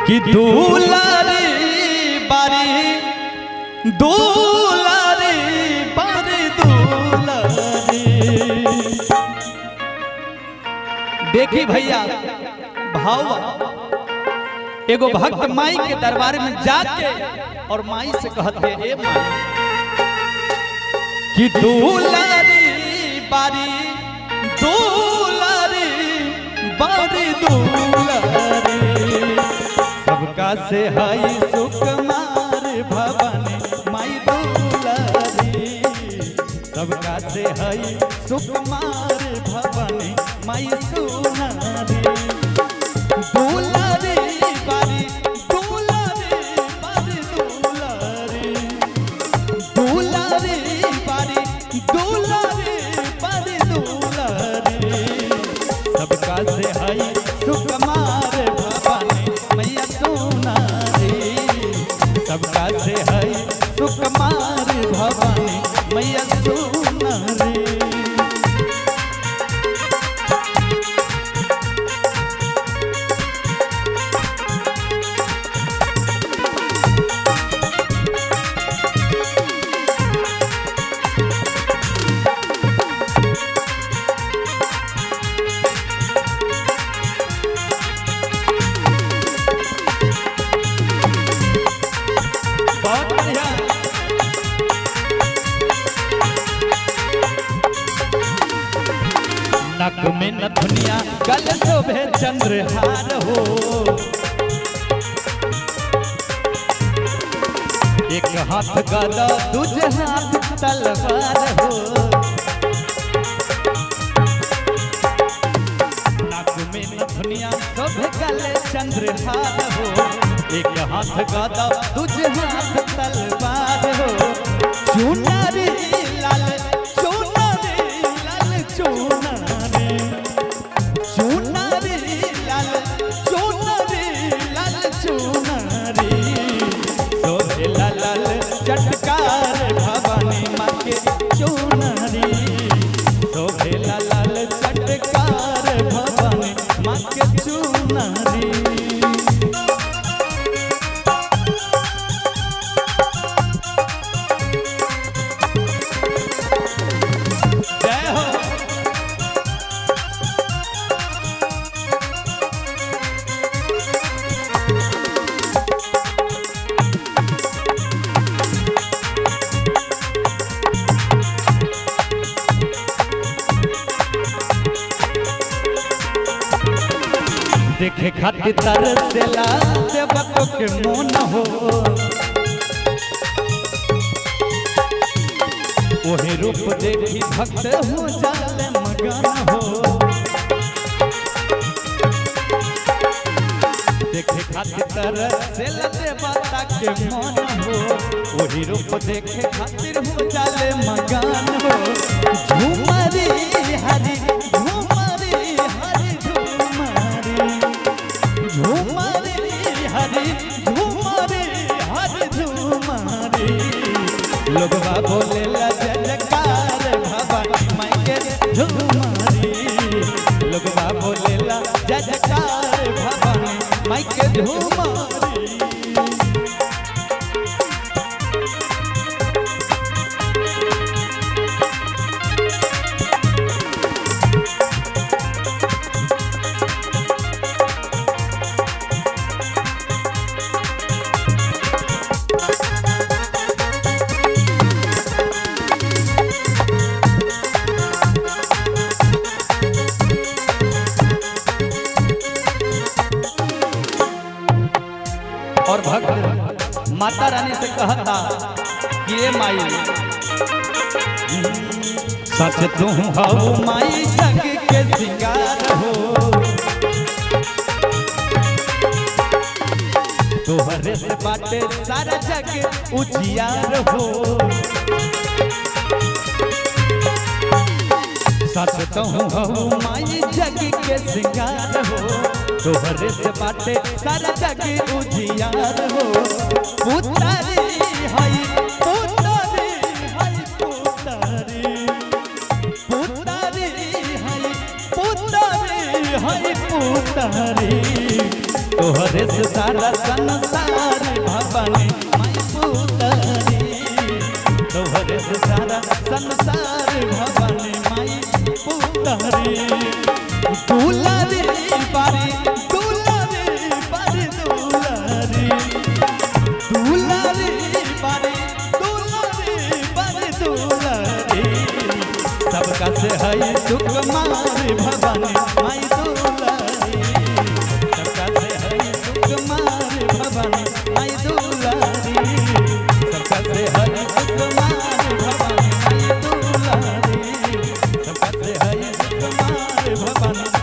कि दुलारी बारी दुलारी बारी दुलारी। देखी भैया भाव एगो भक्त माई के दरबार में जाके और माई से कहते ए माई कि दुलारी बारी दुलारी बारी दुलारी। सबका से हाई सुकुमार भवानी माई दुलारी। सबका से हाई सुकुमार भवानी माई सुनारी। दुलारी बारी दुलारी बारी दुलारी। दुलारी बारी दुलारी बारी दुलारी। सबका से हाई सुकुमार भवानी मैया सुनारी। सबका से हाई सुकुमार भवानी मैया सुनारी। नक में नथुनिया गल शोभे चंद्रहार हो। एक हाथ गदा दूजे हाथ तलवार हो। नक में नथुनिया शोभे गल चंद्रहार हो। एक हाथ गदा दूजे हाथ तलवार हो। चुनरी लाल चुनरी लाल चुनरी। चुनरी लाल चुनरी लाल चुनरी। सोहे लाल चटकार भवानी माँ के चुनरी। सोहे लाल चटकार भवानी माँ के चुनरी। देखे खातिर तरसेला देवको के मोन हो। ओहे रूप देखी भक्त हो जाले मगन हो। देखे खातिर तरसेला देवता के मोन हो। ओहे रूप देखे खातिर हो जाले मगन हो। झूमरी हरी झूमरी हरी झूमरी। झूमरी हरी झूमरी हरी झूमरी। लोगवा बोले ला जयकार भवानी माई के झूमरी। लोगवा बोले ला जयकार भवानी माई के झूमरी। और भक्त माता रानी से कहता कि ये माई सच तू हो माई जग के सिंगार हो। तोहरे से बाटे सारा जग उजियार हो। सच तो हो माई जग के सिंगार हो। तोहरे से बाटे सारा जग उजियार हो। पुतारी हई पुतारी हई पुतारी। पुतारी हई पुतारी हई पुतारी। तोहरे से सारा संसार भवानी माई पुतरी तोहरे से सारा संसार भवानी माई पुतरी दुलारी बारी दुलारी बारी दुलारी दुलारी बारी दुलारी बारी दुलारी सबका से है सुकुमारी भवानी माई दुलारी सबका से है सुकुमारी भवानी माई दुलारी सबका से है सुकुमारी भवानी माई दुलारी सबका से है सुकुमारी भवानी